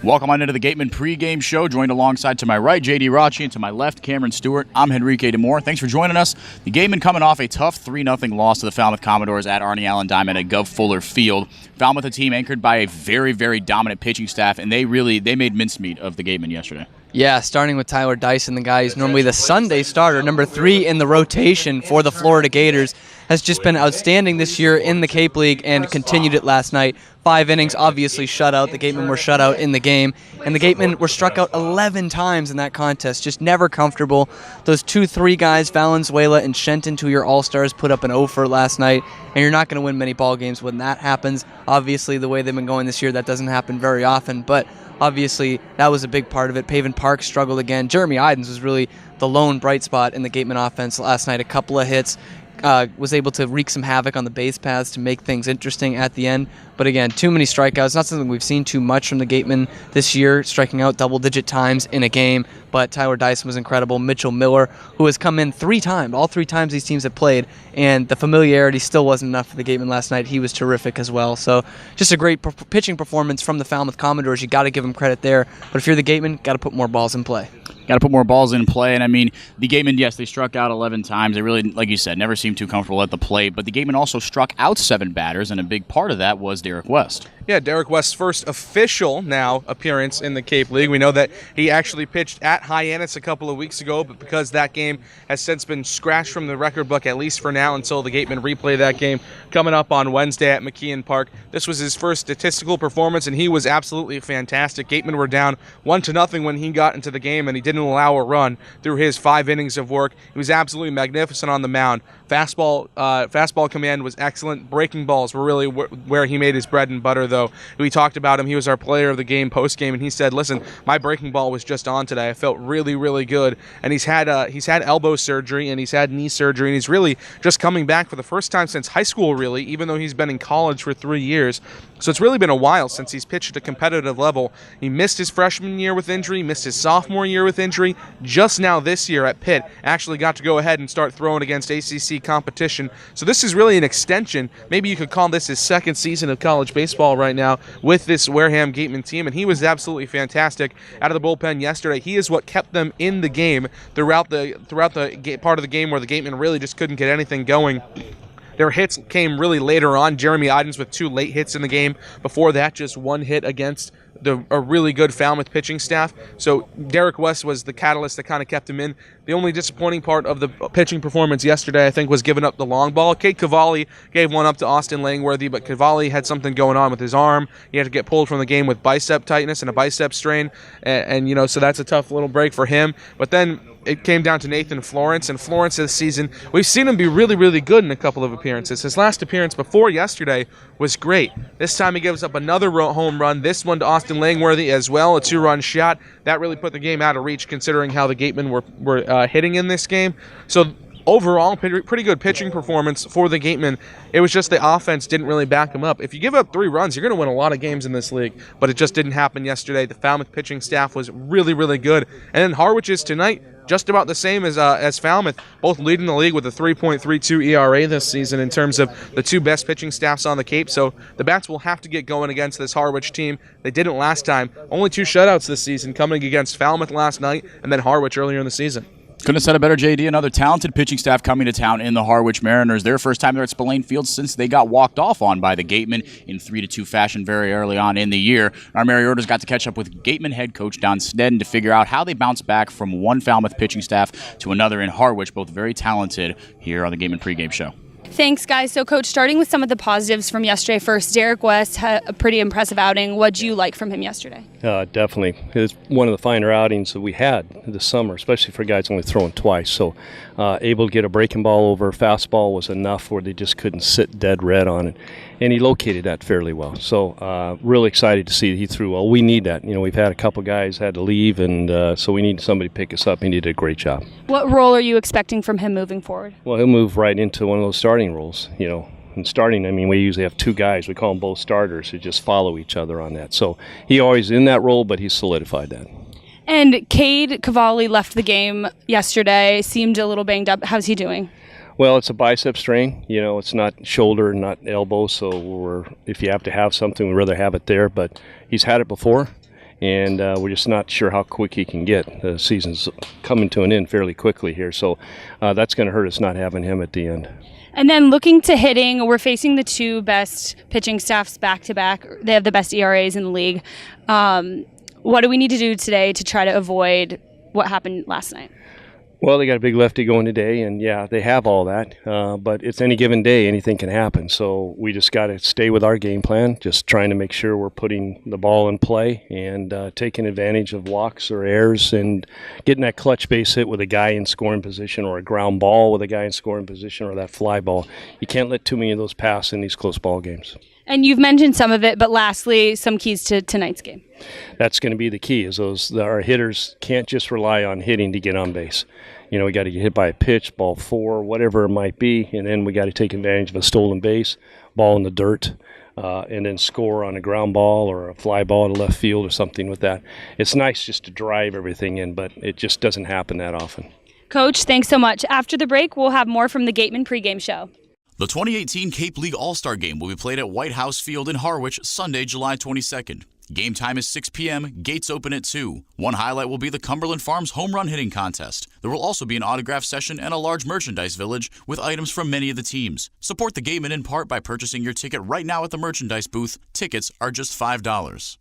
Welcome on into the Gatemen Pregame Show, joined alongside to my right, JD Raucci, and to my left, Cameron Stuart. I'm Henrique DaMour. Thanks for joining us. The Gatemen coming off a tough 3-0 loss to the Falmouth Commodores at Arnie Allen Diamond at Gov Fuller Field. Falmouth, a team anchored by a very, very dominant pitching staff, and they made mincemeat of the Gatemen yesterday. Yeah, starting with Tyler Dyson, the guy who's normally the Sunday starter, number 3 in the rotation for the Florida Gators, has just been outstanding this year in the Cape League and continued it last night. 5 innings, obviously shutout. The Gatemen were shut out in the game, and the Gatemen were struck out 11 times in that contest, just never comfortable. Those 2-3 guys, Valenzuela and Shenton, 2 of your All-Stars, put up an 0 for last night, and you're not going to win many ball games when that happens. Obviously, the way they've been going this year, that doesn't happen very often, but obviously, that was a big part of it. Paven Park struggled again. Jeremy Idens was really the lone bright spot in the Gatemen offense last night. A couple of hits, was able to wreak some havoc on the base paths to make things interesting at the end. But again, too many strikeouts. Not something we've seen too much from the Gatemen this year, striking out double-digit times in a game. But Tyler Dyson was incredible. Mitchell Miller, who has come in 3 times, all 3 times these teams have played, and the familiarity still wasn't enough for the Gatemen last night. He was terrific as well. So just a great pitching performance from the Falmouth Commodores. You got to give them credit there. But if you're the Gatemen, got to put more balls in play. Got to put more balls in play. And, I mean, the Gatemen, yes, they struck out 11 times. They really, like you said, never seemed too comfortable at the plate. But the Gatemen also struck out 7 batters, and a big part of that was Derek West. Yeah, Derek West's first official now appearance in the Cape League. We know that he actually pitched at Hyannis a couple of weeks ago, but because that game has since been scratched from the record book, at least for now, until the Gatemen replay that game coming up on Wednesday at McKeon Park. This was his first statistical performance, and he was absolutely fantastic. Gatemen were down 1-0 when he got into the game, and he didn't allow a run through his 5 innings of work. He was absolutely magnificent on the mound. Fastball command was excellent. Breaking balls were really where he made his bread and butter, though. We talked about him. He was our player of the game post-game, and he said, listen, my breaking ball was just on today. I felt really, really good. And he's had elbow surgery, and he's had knee surgery, and he's really just coming back for the first time since high school, really, even though he's been in college for 3 years. So it's really been a while since he's pitched at a competitive level. He missed his freshman year with injury, missed his sophomore year with injury. Just now this year at Pitt, actually got to go ahead and start throwing against ACC competition. So this is really an extension. Maybe you could call this his second season of college baseball right now with this Wareham Gatemen team, and he was absolutely fantastic out of the bullpen yesterday. He is what kept them in the game throughout the part of the game where the Gatemen really just couldn't get anything going. Their hits came really later on. Jeremy Idens with 2 late hits in the game. Before that, just 1 hit against a really good Falmouth pitching staff. So Derek West was the catalyst that kind of kept him in. The only disappointing part of the pitching performance yesterday, I think, was giving up the long ball. Cade Cavalli gave one up to Austin Langworthy, but Cavalli had something going on with his arm. He had to get pulled from the game with bicep tightness and a bicep strain, and so that's a tough little break for him. But then it came down to Nathan Florence, and Florence this season, we've seen him be really, really good in a couple of appearances. His last appearance before yesterday was great. This time he gives up another home run, this one to Austin Langworthy as well, a 2-run shot. That really put the game out of reach considering how the Gatemen were hitting in this game. So overall, pretty good pitching performance for the Gatemen. It was just the offense didn't really back them up. If you give up 3 runs, you're going to win a lot of games in this league, but it just didn't happen yesterday. The Falmouth pitching staff was really, really good. And then Harwich is tonight just about the same as Falmouth, both leading the league with a 3.32 ERA this season in terms of the 2 best pitching staffs on the Cape. So the Bats will have to get going against this Harwich team. They didn't last time. Only 2 shutouts this season, coming against Falmouth last night and then Harwich earlier in the season. Couldn't have said it better, JD. Another talented pitching staff coming to town in the Harwich Mariners. Their first time there at Spillane Field since they got walked off on by the Gatemen in 3-2 fashion very early on in the year. Our Mariners got to catch up with Gatemen head coach Don Sneddon to figure out how they bounce back from one Falmouth pitching staff to another in Harwich, both very talented, here on the Gatemen Pregame Show. Thanks, guys. So, Coach, starting with some of the positives from yesterday first, Derek West had a pretty impressive outing. What did you like from him yesterday? Definitely. It's one of the finer outings that we had this summer, especially for guys only throwing twice. So, able to get a breaking ball over, fastball was enough where they just couldn't sit dead red on it. And he located that fairly well. So, really excited to see that he threw well. We need that. We've had a couple guys had to leave, and so we need somebody to pick us up. He did a great job. What role are you expecting from him moving forward? Well, he'll move right into one of those starting roles, In starting, we usually have 2 guys. We call them both starters who just follow each other on that. So he always in that role, but he's solidified that. And Cade Cavalli left the game yesterday, seemed a little banged up. How's he doing? Well, it's a bicep strain. It's not shoulder, not elbow. So if you have to have something, we'd rather have it there. But he's had it before, and we're just not sure how quick he can get. The season's coming to an end fairly quickly here, so that's going to hurt us not having him at the end. And then looking to hitting, we're facing the two best pitching staffs back-to-back. They have the best ERAs in the league. What do we need to do today to try to avoid what happened last night? Well, they got a big lefty going today, and yeah, they have all that. But it's any given day, anything can happen. So we just got to stay with our game plan, just trying to make sure we're putting the ball in play and taking advantage of walks or errors and getting that clutch base hit with a guy in scoring position or a ground ball with a guy in scoring position or that fly ball. You can't let too many of those pass in these close ball games. And you've mentioned some of it, but lastly, some keys to tonight's game. That's going to be the key, is our hitters can't just rely on hitting to get on base. You know, we got to get hit by a pitch, ball four, whatever it might be, and then we got to take advantage of a stolen base, ball in the dirt, and then score on a ground ball or a fly ball to left field or something with that. It's nice just to drive everything in, but it just doesn't happen that often. Coach, thanks so much. After the break, we'll have more from the Gatemen Pregame Show. The 2018 Cape League All-Star Game will be played at White House Field in Harwich Sunday, July 22nd. Game time is 6 p.m., gates open at 2. One highlight will be the Cumberland Farms home run hitting contest. There will also be an autograph session and a large merchandise village with items from many of the teams. Support the Gatemen in part by purchasing your ticket right now at the merchandise booth. Tickets are just $5.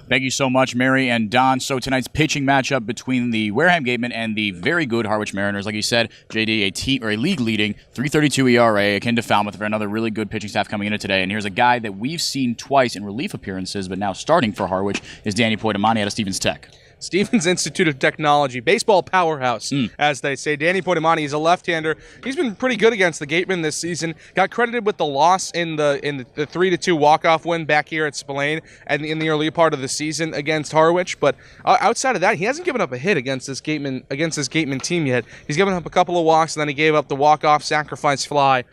Thank you so much, Mary and Don. So tonight's pitching matchup between the Wareham Gatemen and the very good Harwich Mariners. Like you said, JD, a league-leading 3.32 ERA, akin to Falmouth, for another really good pitching staff coming into today. And here's a guy that we've seen twice in relief appearances, but now starting for Harwich is Danny Poitamani out of Stevens Tech. Stevens Institute of Technology, baseball powerhouse, as they say. Danny Poitamani is a left-hander. He's been pretty good against the Gatemen this season. Got credited with the loss in the 3-2 walk-off win back here at Spillane and in the early part of the season against Harwich. But outside of that, he hasn't given up a hit against this Gatemen team yet. He's given up a couple of walks, and then he gave up the walk-off sacrifice fly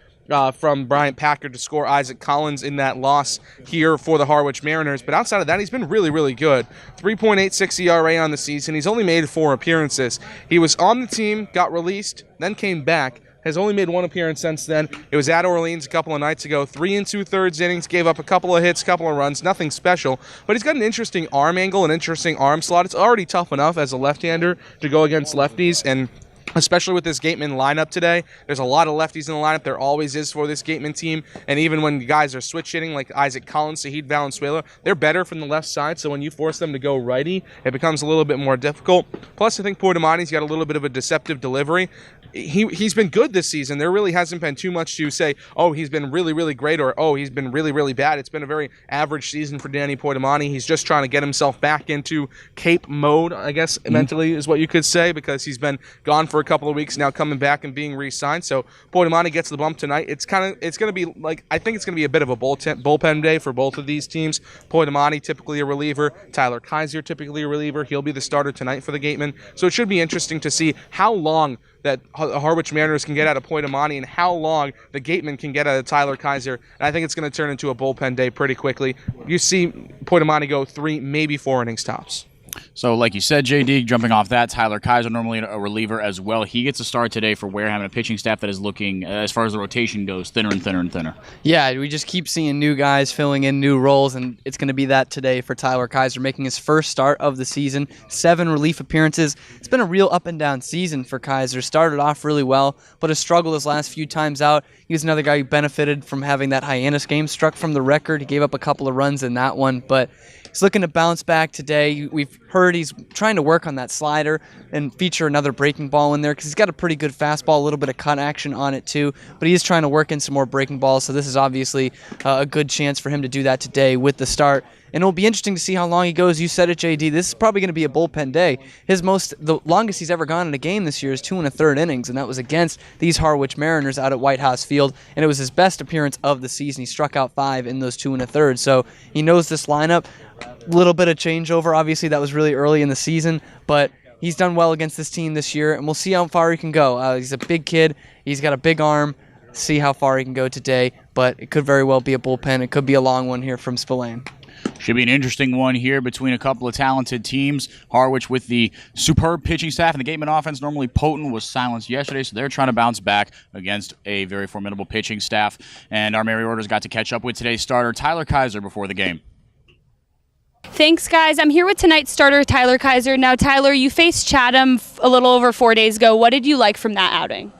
from Bryant Packard to score Isaac Collins in that loss here for the Harwich Mariners. But outside of that, he's been really, really good. 3.86 ERA on the season. He's only made 4 appearances. He was on the team, got released, then came back. Has only made 1 appearance since then. It was at Orleans a couple of nights ago. 3 2/3 innings, gave up a couple of hits, couple of runs, nothing special. But he's got an interesting arm angle, an interesting arm slot. It's already tough enough as a left-hander to go against lefties, and especially with this Gatemen lineup today. There's a lot of lefties in the lineup. There always is for this Gatemen team. And even when guys are switch hitting, like Isaac Collins, Sahid Valenzuela, they're better from the left side. So when you force them to go righty, it becomes a little bit more difficult. Plus, I think Poitamani's got a little bit of a deceptive delivery. He's been good this season. There really hasn't been too much to say, oh, he's been really, really great, or oh, he's been really, really bad. It's been a very average season for Danny Poitamani. He's just trying to get himself back into Cape mode, I guess, mentally is what you could say, because he's been gone for a couple of weeks now, coming back and being re-signed. So Poitamani gets the bump tonight. It's going to be like, I think it's going to be a bit of a bullpen day for both of these teams. Poitamani, typically a reliever. Tyler Keysor, typically a reliever. He'll be the starter tonight for the Gatemen. So it should be interesting to see how long that Harwich Mariners can get out of Poitamani and how long the Gatemen can get out of Tyler Keysor. And I think it's going to turn into a bullpen day pretty quickly. You see Poitamani go 3, maybe 4 innings tops. So, like you said, JD, jumping off that, Tyler Keysor, normally a reliever as well. He gets a start today for Wareham, and a pitching staff that is looking, as far as the rotation goes, thinner and thinner and thinner. Yeah, we just keep seeing new guys filling in new roles, and it's going to be that today for Tyler Keysor, making his first start of the season. 7 relief appearances. It's been a real up-and-down season for Keysor. Started off really well, but has struggled his last few times out. He was another guy who benefited from having that Hyannis game struck from the record. He gave up a couple of runs in that one, but he's looking to bounce back today. We've heard he's trying to work on that slider and feature another breaking ball in there because he's got a pretty good fastball, a little bit of cut action on it too, but he is trying to work in some more breaking balls, so this is obviously a good chance for him to do that today with the start. And it'll be interesting to see how long he goes. You said it, JD. This is probably going to be a bullpen day. The longest he's ever gone in a game this year is 2 1/3 innings, and that was against these Harwich Mariners out at White House Field, and it was his best appearance of the season. He struck out 5 in those 2 1/3, so he knows this lineup. A little bit of changeover. Obviously, that was really early in the season, but he's done well against this team this year, and we'll see how far he can go. He's a big kid. He's got a big arm. See how far he can go today, but it could very well be a bullpen. It could be a long one here from Spillane. Should be an interesting one here between a couple of talented teams. Harwich with the superb pitching staff, and the Gatemen offense, normally potent, was silenced yesterday, so they're trying to bounce back against a very formidable pitching staff. And our Mary Orders got to catch up with today's starter, Tyler Keysor, before the game. Thanks, guys. I'm here with tonight's starter, Tyler Keysor. Now, Tyler, you faced Chatham a little over 4 days ago. What did you like from that outing?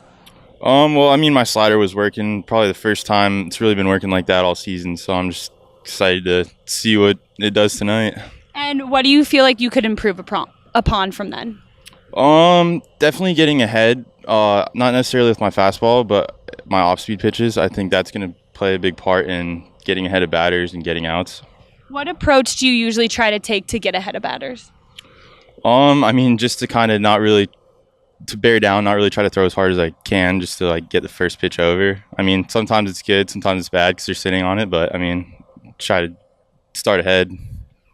Well, I mean, my slider was working. Probably the first time it's really been working like that all season. So I'm just excited to see what it does tonight. And what do you feel like you could improve upon from then? Definitely getting ahead. Not necessarily with my fastball, but my off-speed pitches. I think that's going to play a big part in getting ahead of batters and getting outs. What approach do you usually try to take to get ahead of batters? I mean, just to kind of to bear down, not really try to throw as hard as I can, just to like get the first pitch over. I mean, sometimes it's good, sometimes it's bad because they're sitting on it, but I mean, try to start ahead.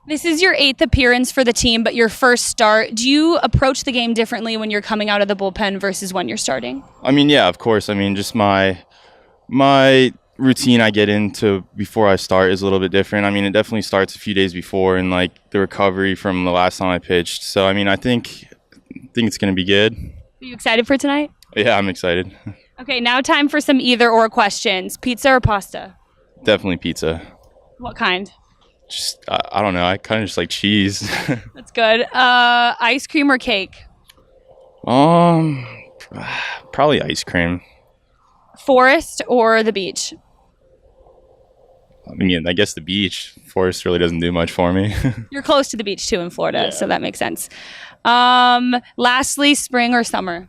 This is your 8th appearance for the team, but your first start. Do you approach the game differently when you're coming out of the bullpen versus when you're starting? I mean, yeah, of course. I mean, just my routine I get into before I start is a little bit different. I mean, it definitely starts a few days before and like the recovery from the last time I pitched. So, I mean, I think it's going to be good. Are you excited for tonight? Yeah, I'm excited. Okay, now time for some either-or questions. Pizza or pasta? Definitely pizza. What kind? Just, I don't know. I kind of just like cheese. That's good. Ice cream or cake? Probably ice cream. Forest or the beach? I mean, I guess the beach. Forest really doesn't do much for me. You're close to the beach, too, in Florida, so that makes sense. Lastly, spring or summer?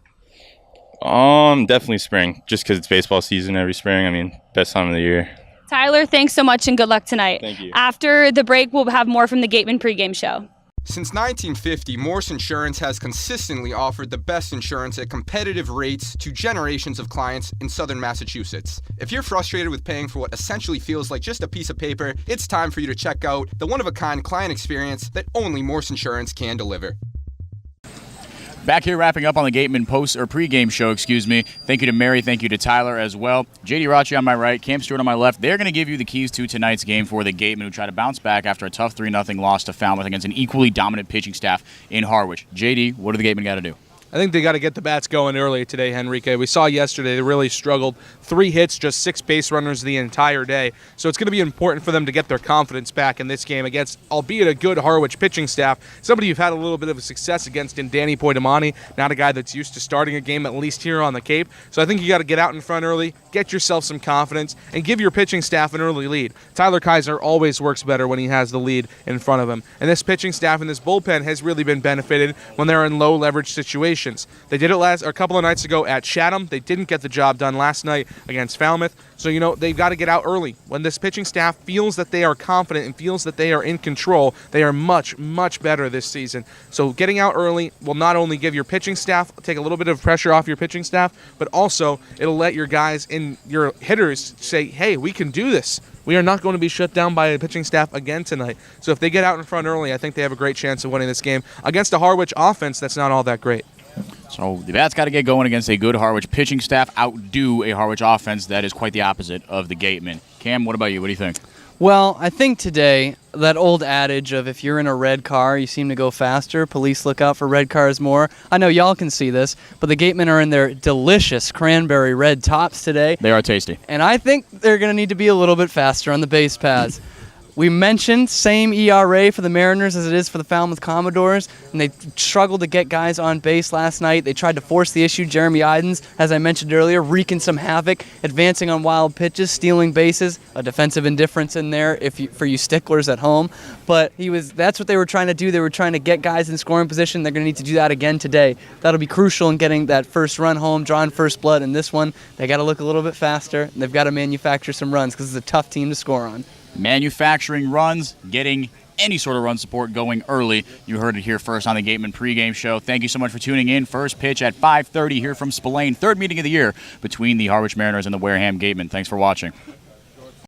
Definitely spring, just because it's baseball season every spring. I mean, best time of the year. Tyler, thanks so much and good luck tonight. Thank you. After the break, we'll have more from the Gatemen Pregame Show. Since 1950, Morse Insurance has consistently offered the best insurance at competitive rates to generations of clients in southern Massachusetts. If you're frustrated with paying for what essentially feels like just a piece of paper, it's time for you to check out the one-of-a-kind client experience that only Morse Insurance can deliver. Back here wrapping up on the Gatemen pregame show, Thank you to Mary, thank you to Tyler as well. JD Raucci on my right, Cam Stuart on my left. They're going to give you the keys to tonight's game for the Gatemen, who try to bounce back after a tough 3-0 loss to Falmouth against an equally dominant pitching staff in Harwich. JD, what do the Gatemen got to do? I think they got to get the bats going early today, Henrique. We saw yesterday they really struggled. 3 hits, just 6 base runners the entire day. So it's going to be important for them to get their confidence back in this game against, albeit a good Harwich pitching staff, somebody you've had a little bit of success against in Danny Poitamani, not a guy that's used to starting a game, at least here on the Cape. So I think you got to get out in front early, get yourself some confidence, and give your pitching staff an early lead. Tyler Keysor always works better when he has the lead in front of him. And this pitching staff and this bullpen has really been benefited when they're in low leverage situations. They did it a couple of nights ago at Chatham. They didn't get the job done last night against Falmouth. So, they've got to get out early. When this pitching staff feels that they are confident and feels that they are in control, they are much, much better this season. So getting out early will not only give your pitching staff, take a little bit of pressure off your pitching staff, but also it'll let your guys and your hitters say, hey, we can do this. We are not going to be shut down by a pitching staff again tonight. So if they get out in front early, I think they have a great chance of winning this game against a Harwich offense that's not all that great. So the bats got to get going against a good Harwich pitching staff, outdo a Harwich offense that is quite the opposite of the Gatemen. Cam, what about you? What do you think? Well, I think today, that old adage of if you're in a red car, you seem to go faster, police look out for red cars more. I know y'all can see this, but the Gatemen are in their delicious cranberry red tops today. They are tasty. And I think they're going to need to be a little bit faster on the base paths. We mentioned same ERA for the Mariners as it is for the Falmouth Commodores, and they struggled to get guys on base last night. They tried to force the issue. Jeremy Idens, as I mentioned earlier, wreaking some havoc, advancing on wild pitches, stealing bases, a defensive indifference in there for you sticklers at home. But that's what they were trying to do. They were trying to get guys in scoring position. They're going to need to do that again today. That'll be crucial in getting that first run home, drawing first blood. In this one, they got to look a little bit faster, and they've got to manufacture some runs because it's a tough team to score on. Manufacturing runs, getting any sort of run support going early. You heard it here first on the Gatemen pregame show. Thank you so much for tuning in. First pitch at 5:30 here from Spillane. Third meeting of the year between the Harwich Mariners and the Wareham Gatemen. Thanks for watching.